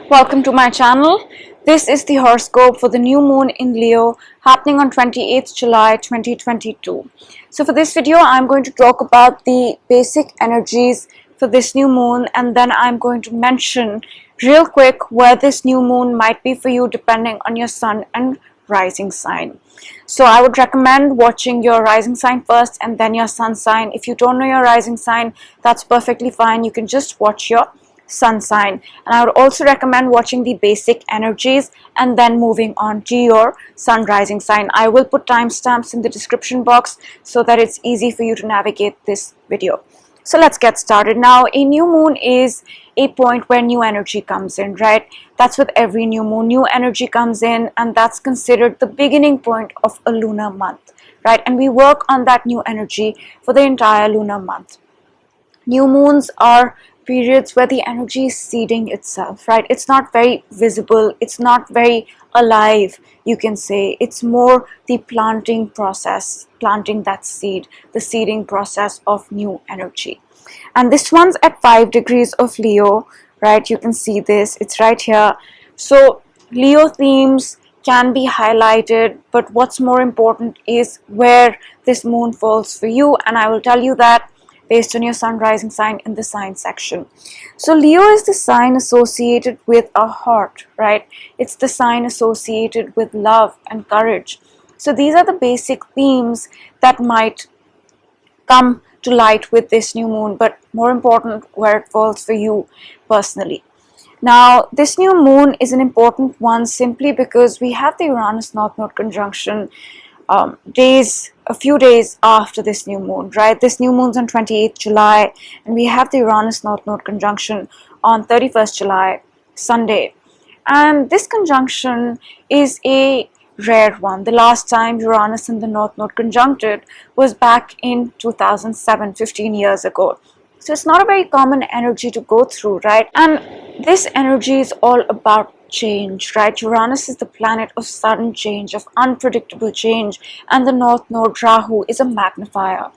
Welcome to my channel. This is the horoscope for the new moon in Leo happening on 28th July 2022. So for this video, I'm going to talk about the basic energies for this new moon, and then I'm going to mention real quick where this new moon might be for you depending on your sun and rising sign. So I would recommend watching your rising sign first and then your sun sign. If you don't know your rising sign, that's perfectly fine. You can just watch your sun sign, and I would also recommend watching the basic energies and then moving on to your sun rising sign. I will put timestamps in the description box so that it's easy for you to navigate this video. So let's get started. Now, a new moon is a point where new energy comes in, right? That's with every new moon. New energy comes in, and that's considered the beginning point of a lunar month, right? And we work on that new energy for the entire lunar month. New moons are periods where the energy is seeding itself, right? It's not very visible, it's not very alive, you can say. It's more the planting process, planting that seed, the seeding process of new energy. And this one's at 5 degrees of Leo, right? You can see this, it's right here. So Leo themes can be highlighted, but what's more important is where this moon falls for you, and I will tell you that based on your sun rising sign in the sign section. So Leo is the sign associated with our heart, right? It's the sign associated with love and courage. So these are the basic themes that might come to light with this new moon, but more important, where it falls for you personally. Now, this new moon is an important one simply because we have the Uranus North Node conjunction a few days after this new moon, right? This new moon's on 28th July, and we have the Uranus North Node conjunction on 31st July, Sunday. And this conjunction is a rare one. The last time Uranus and the North Node conjuncted was back in 2007, 15 years ago. So it's not a very common energy to go through, right? And this energy is all about change, right? Uranus is the planet of sudden change, of unpredictable change, and the North Node Rahu is a magnifier.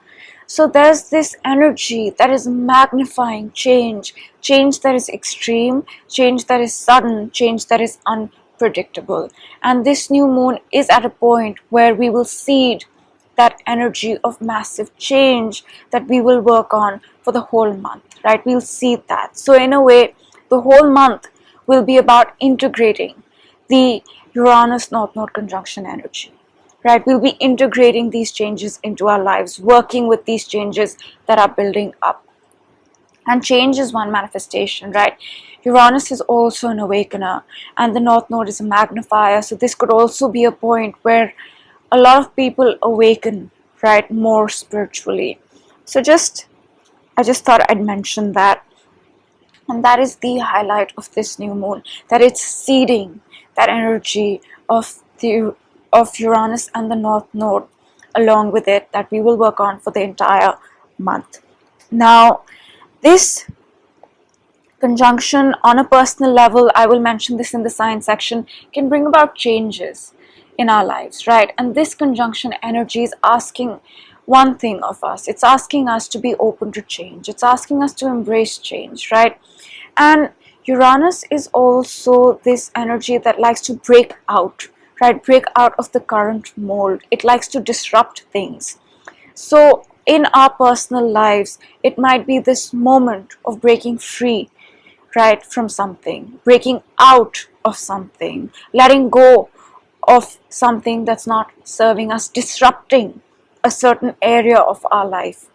So there's this energy that is magnifying change, change that is extreme, change that is sudden, change that is unpredictable. And this new moon is at a point where we will seed that energy of massive change that we will work on for the whole month, right? We'll seed that. So in a way, the whole month will be about integrating the Uranus North Node conjunction energy, right? We'll be integrating these changes into our lives, working with these changes that are building up. And change is one manifestation, right? Uranus is also an awakener, and the North Node is a magnifier. So this could also be a point where a lot of people awaken, right, more spiritually. So I just thought I'd mention that. And that is the highlight of this new moon, that it's seeding that energy of Uranus and the North Node along with it, that we will work on for the entire month. Now, this conjunction on a personal level, I will mention this in the sign section, can bring about changes in our lives, right? And this conjunction energy is asking one thing of us. It's asking us to be open to change. It's asking us to embrace change, right? And Uranus is also this energy that likes to break out, right? Break out of the current mold. It likes to disrupt things. So in our personal lives, it might be this moment of breaking free, right, from something, breaking out of something, letting go of something that's not serving us, disrupting a certain area of our life.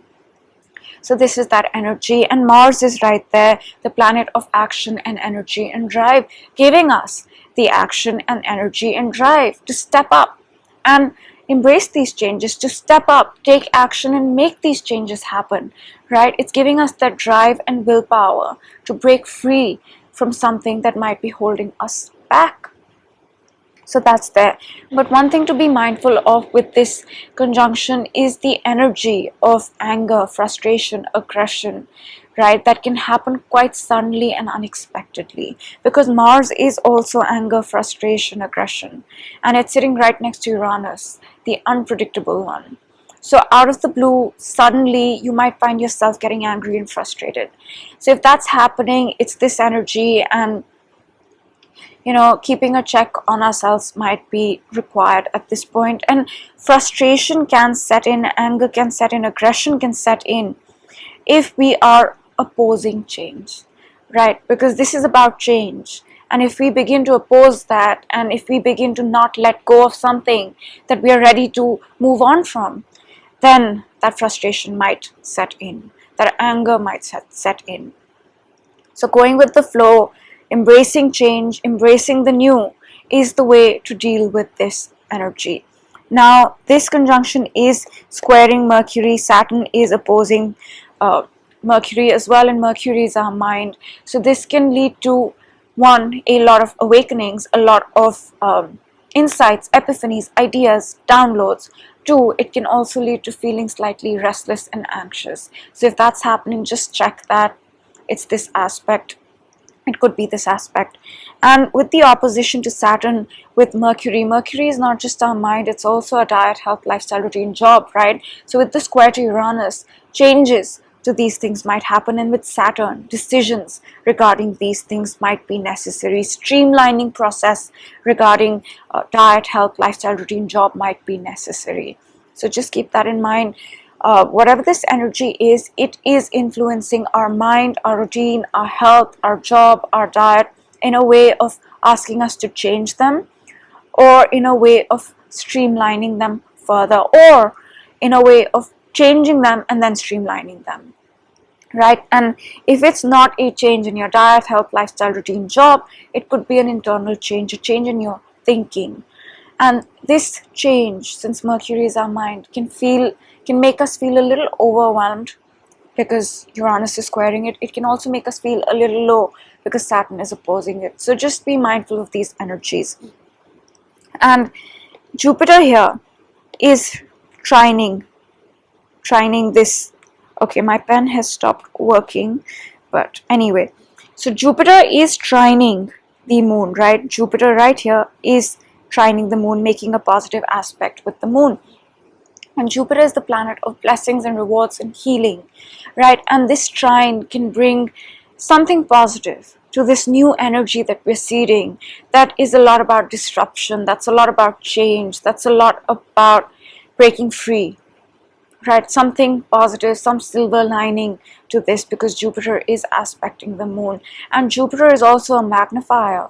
So this is that energy, and Mars is right there, the planet of action and energy and drive, giving us the action and energy and drive to step up and embrace these changes, to step up, take action and make these changes happen, right? It's giving us that drive and willpower to break free from something that might be holding us back. So that's there. But one thing to be mindful of with this conjunction is the energy of anger, frustration, aggression, right? That can happen quite suddenly and unexpectedly, because Mars is also anger, frustration, aggression, and it's sitting right next to Uranus, the unpredictable one. So out of the blue, suddenly you might find yourself getting angry and frustrated. So if that's happening, it's this energy, and keeping a check on ourselves might be required at this point. And frustration can set in, anger can set in, aggression can set in if we are opposing change, right? Because this is about change. And if we begin to oppose that, and if we begin to not let go of something that we are ready to move on from, then that frustration might set in, that anger might set in. So going with the flow, embracing change, embracing the new is the way to deal with this energy. Now, this conjunction is squaring Mercury. Saturn is opposing Mercury as well, and Mercury is our mind. So this can lead to, one, a lot of awakenings, a lot of insights, epiphanies, ideas, downloads. Two, it can also lead to feeling slightly restless and anxious. So if that's happening, just check that it's this aspect. It could be this aspect. And with the opposition to Saturn with Mercury, Mercury is not just our mind, it's also a diet, health, lifestyle, routine, job, right? So with the square to Uranus, changes to these things might happen, and with Saturn, decisions regarding these things might be necessary. Streamlining process regarding diet, health, lifestyle, routine, job might be necessary. So just keep that in mind. Whatever this energy is, it is influencing our mind, our routine, our health, our job, our diet, in a way of asking us to change them, or in a way of streamlining them further, or in a way of changing them and then streamlining them, right? And if it's not a change in your diet, health, lifestyle, routine, job, it could be an internal change, a change in your thinking. And this change, since Mercury is our mind, can make us feel a little overwhelmed because Uranus is squaring it. It can also make us feel a little low because Saturn is opposing it. So just be mindful of these energies. And Jupiter here is trining this. Okay, my pen has stopped working, but anyway. So Jupiter is trining the moon, right? Jupiter right here is trining the moon, making a positive aspect with the moon. And Jupiter is the planet of blessings and rewards and healing, right? And this trine can bring something positive to this new energy that we're seeding. That is a lot about disruption. That's a lot about change. That's a lot about breaking free, right? Something positive, some silver lining to this, because Jupiter is aspecting the moon. And Jupiter is also a magnifier,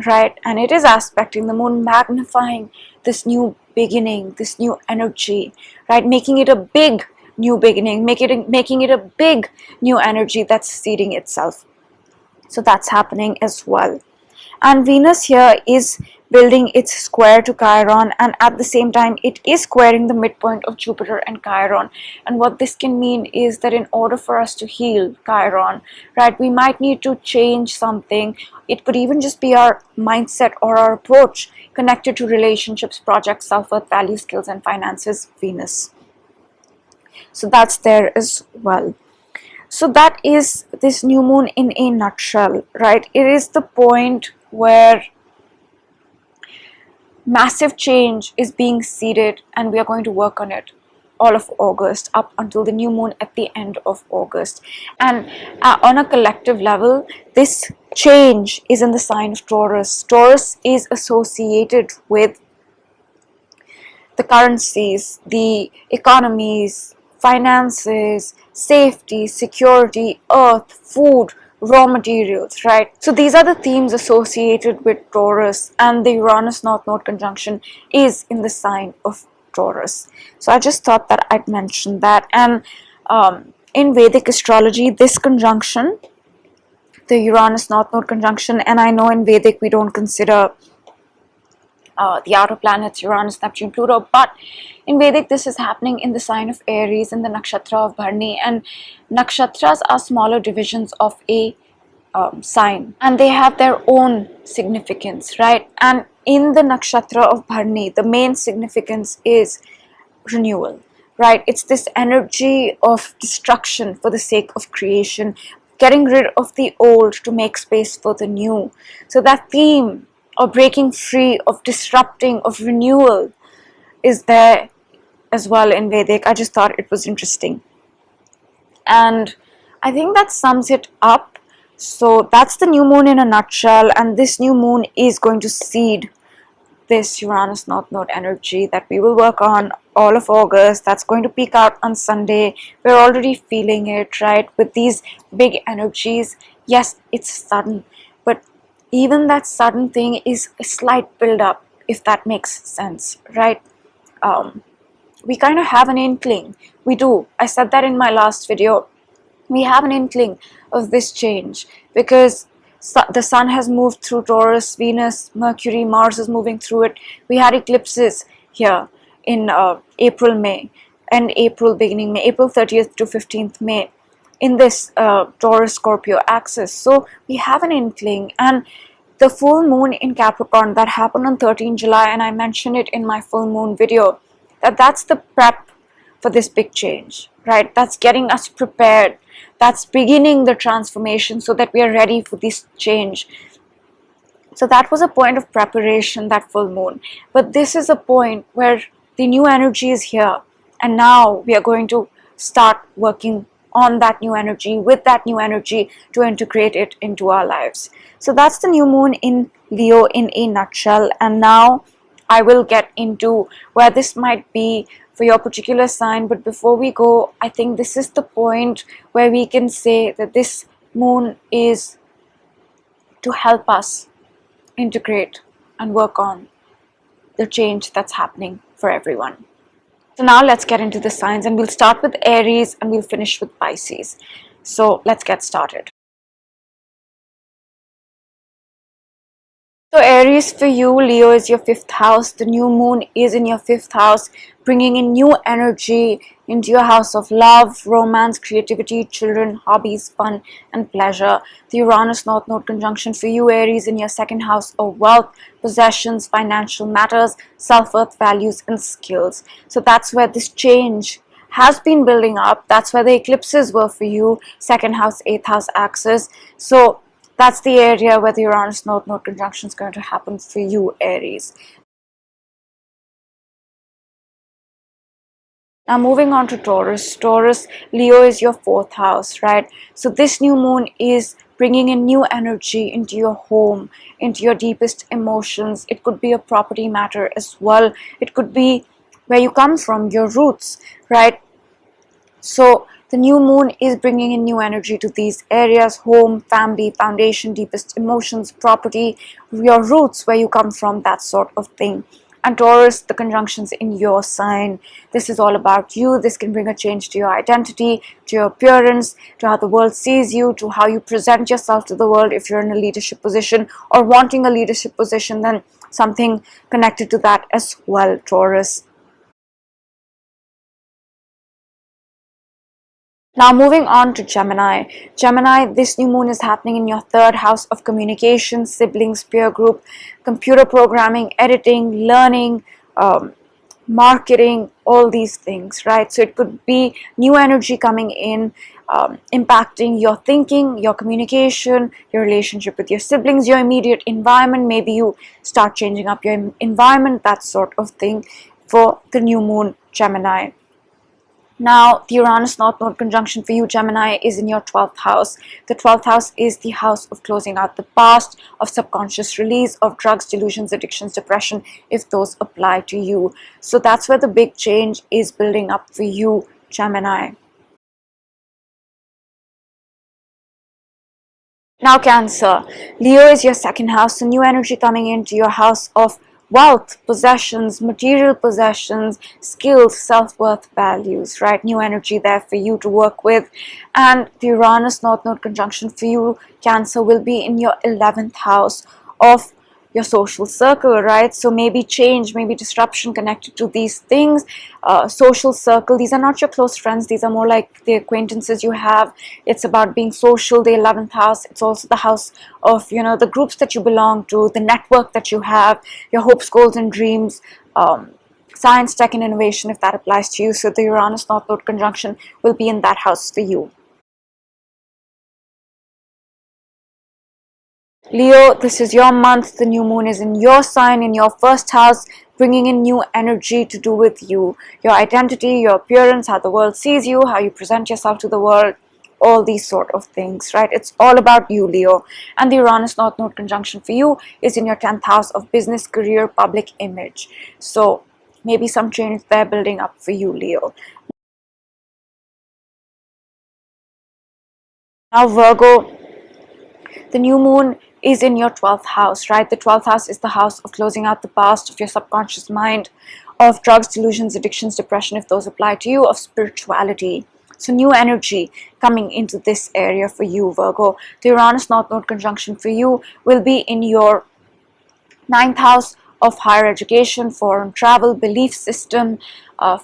right? And it is aspecting the moon, magnifying this new beginning, this new energy, right? Making it a big new beginning, making it a big new energy that's seeding itself. So that's happening as well. And Venus here is building its square to Chiron, and at the same time it is squaring the midpoint of Jupiter and Chiron. And what this can mean is that in order for us to heal Chiron, right, we might need to change something. It could even just be our mindset or our approach connected to relationships, projects, self-worth, value, skills, and finances, Venus. So that's there as well. So that is this new moon in a nutshell, right? It is the point where massive change is being seeded, and we are going to work on it all of August up until the new moon at the end of August. And on a collective level, this change is in the sign of Taurus. Taurus is associated with the currencies, the economies, finances, safety, security, earth, food, raw materials, right? So these are the themes associated with Taurus, and the Uranus North Node conjunction is in the sign of Taurus. So I just thought that I'd mention that. And in Vedic astrology, this conjunction, the Uranus North Node conjunction, and I know in Vedic we don't consider the outer planets, Uranus, Neptune, Pluto, but in Vedic this is happening in the sign of Aries, in the nakshatra of Bharni. And nakshatras are smaller divisions of a sign, and they have their own significance, right? And in the nakshatra of Bharni, the main significance is renewal, right? It's this energy of destruction for the sake of creation, getting rid of the old to make space for the new. So that theme of breaking free, of disrupting, of renewal is there as well in Vedic. I just thought it was interesting. And I think that sums it up So that's the new moon in a nutshell, and this new moon is going to seed this Uranus North Node energy that we will work on all of August. That's going to peak out on Sunday. We're already feeling it, right? With these big energies. Yes, it's sudden, but even that sudden thing is a slight build up, if that makes sense, right? We kind of have an inkling. We do. I said that in my last video. We have an inkling of this change because the sun has moved through Taurus, Venus, Mercury, Mars is moving through it. We had eclipses here in April, May, and April, beginning May, April 30th to 15th May, in this Taurus Scorpio axis. So we have an inkling, and the full moon in Capricorn that happened on 13 July, and I mentioned it in my full moon video, that's the prep for this big change, right? That's getting us prepared. That's beginning the transformation so that we are ready for this change. So that was a point of preparation, that full moon. But this is a point where the new energy is here, and now we are going to start working on that new energy, with that new energy, to integrate it into our lives. So that's the new moon in Leo in a nutshell. And now I will get into where this might be for your particular sign. But before we go, I think this is the point where we can say that this moon is to help us integrate and work on the change that's happening for everyone. So now let's get into the signs, and we'll start with Aries and we'll finish with Pisces. So let's get started. So Aries, for you, Leo is your 5th house. The new moon is in your 5th house, bringing in new energy into your house of love, romance, creativity, children, hobbies, fun, and pleasure. The Uranus North Node conjunction for you, Aries, in your 2nd house of wealth, possessions, financial matters, self-worth, values, and skills. So that's where this change has been building up. That's where the eclipses were for you, 2nd house, 8th house axis. So that's the area where the Uranus North Node conjunction is going to happen for you, Aries. Now moving on to Taurus. Taurus, Leo is your 4th house, right? So this new moon is bringing in new energy into your home, into your deepest emotions. It could be a property matter as well. It could be where you come from, your roots, right? So the new moon is bringing in new energy to these areas: home, family, foundation, deepest emotions, property, your roots, where you come from, that sort of thing. And Taurus, the conjunctions in your sign. This is all about you. This can bring a change to your identity, to your appearance, to how the world sees you, to how you present yourself to the world. If you're in a leadership position or wanting a leadership position, then something connected to that as well, Taurus. Now moving on to Gemini. Gemini, this new moon is happening in your 3rd house of communication, siblings, peer group, computer programming, editing, learning, marketing, all these things, right? So it could be new energy coming in, impacting your thinking, your communication, your relationship with your siblings, your immediate environment. Maybe you start changing up your environment, that sort of thing, for the new moon, Gemini. Now, the Uranus North Node conjunction for you, Gemini, is in your 12th house. The 12th house is the house of closing out the past, of subconscious release, of drugs, delusions, addictions, depression, if those apply to you. So that's where the big change is building up for you, Gemini. Now, Cancer. Leo is your 2nd house, so new energy coming into your house of wealth, possessions, material possessions, skills, self-worth, values, right? New energy there for you to work with. And the Uranus North Node conjunction for you, Cancer, will be in your 11th house of your social circle, right? So maybe change, maybe disruption connected to these things. Social circle, these are not your close friends, these are more like the acquaintances you have. It's about being social. The 11th house, it's also the house of, you know, the groups that you belong to, the network that you have, your hopes, goals, and dreams, science, tech, and innovation, if that applies to you. So the Uranus North Node conjunction will be in that house for you. Leo, this is your month. The new moon is in your sign, in your 1st house, bringing in new energy to do with you, your identity, your appearance, how the world sees you, how you present yourself to the world, all these sort of things, right? It's all about you, Leo. And the Uranus North Node conjunction for you is in your 10th house of business, career, public image. So maybe some change there building up for you, Leo. Now, Virgo, the new moon is in your 12th house, right? The 12th house is the house of closing out the past, of your subconscious mind, of drugs, delusions, addictions, depression, if those apply to you, of spirituality. So new energy coming into this area for you, Virgo. The Uranus North Node conjunction for you will be in your 9th house of higher education, foreign travel, belief system,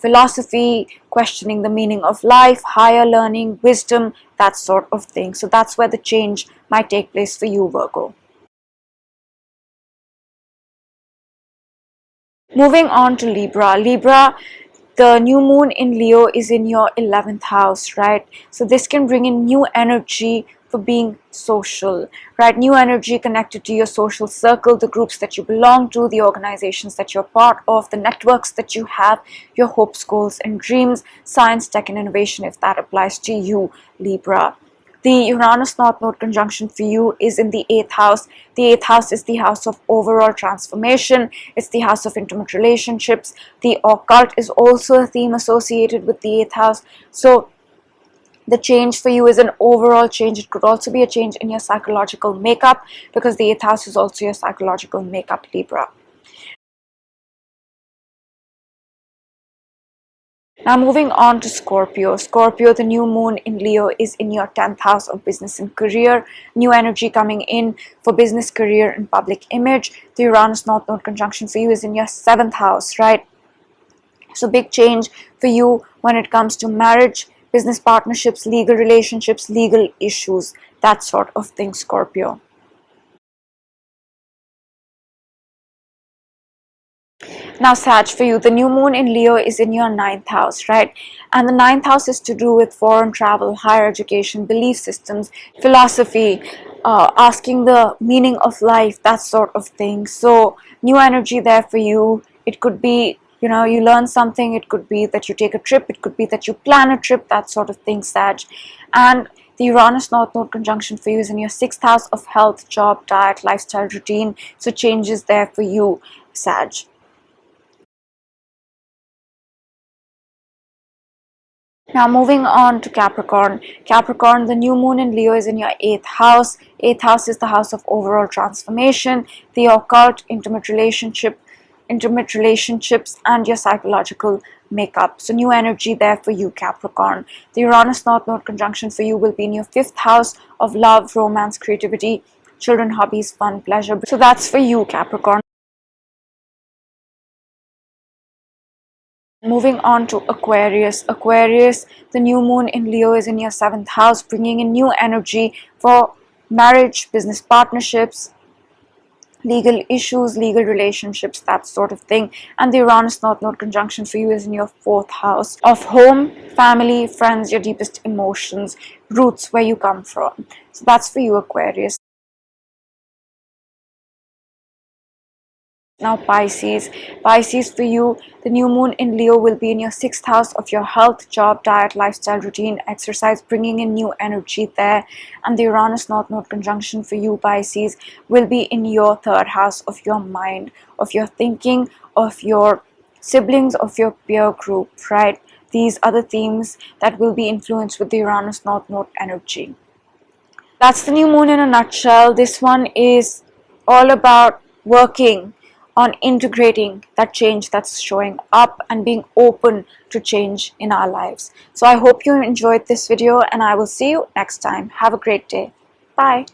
philosophy, questioning the meaning of life, higher learning, wisdom, that sort of thing. So that's where the change might take place for you, Virgo. Moving on to Libra. Libra, the new moon in Leo is in your 11th house, right? So this can bring in new energy for being social, right? New energy connected to your social circle, the groups that you belong to, the organizations that you're part of, the networks that you have, your hopes, goals, and dreams, science, tech, and innovation, if that applies to you, Libra. The Uranus North Node conjunction for you is in the 8th house. The 8th house is the house of overall transformation. It's the house of intimate relationships. The occult is also a theme associated with the 8th house. So the change for you is an overall change. It could also be a change in your psychological makeup, because the 8th house is also your psychological makeup, Libra. Now moving on to Scorpio. Scorpio, the new moon in Leo is in your 10th house of business and career. New energy coming in for business, career, and public image. The Uranus North Node conjunction for you is in your 7th house, right? So big change for you when it comes to marriage, business partnerships, legal relationships, legal issues, that sort of thing, Scorpio. Now, Sag, for you, the new moon in Leo is in your 9th house, right? And the 9th house is to do with foreign travel, higher education, belief systems, philosophy, asking the meaning of life, that sort of thing. So, new energy there for you. It could be, you know, you learn something. It could be that you take a trip. It could be that you plan a trip, that sort of thing, Sag. And the Uranus North Node conjunction for you is in your 6th house of health, job, diet, lifestyle, routine. So, changes there for you, Sag. Now moving on to Capricorn. Capricorn, the new moon in Leo is in your 8th house. 8th house is the house of overall transformation, the occult, intimate relationships, and your psychological makeup. So new energy there for you, Capricorn. The Uranus North Node conjunction for you will be in your 5th house of love, romance, creativity, children, hobbies, fun, pleasure. So that's for you, Capricorn. Moving on to Aquarius. Aquarius, the new moon in Leo is in your 7th house, bringing in new energy for marriage, business partnerships, legal issues, legal relationships, that sort of thing. And the Uranus North Node conjunction for you is in your 4th house of home, family, friends, your deepest emotions, roots, where you come from. So that's for you, Aquarius. Now Pisces. Pisces, for you, the new moon in Leo will be in your 6th house of your health, job, diet, lifestyle, routine, exercise, bringing in new energy there. And the Uranus North Node conjunction for you, Pisces, will be in your 3rd house of your mind, of your thinking, of your siblings, of your peer group, right? These are the themes that will be influenced with the Uranus North Node energy. That's the new moon in a nutshell. This one is all about working on integrating that change that's showing up and being open to change in our lives. So I hope you enjoyed this video, and I will see you next time. Have a great day. Bye.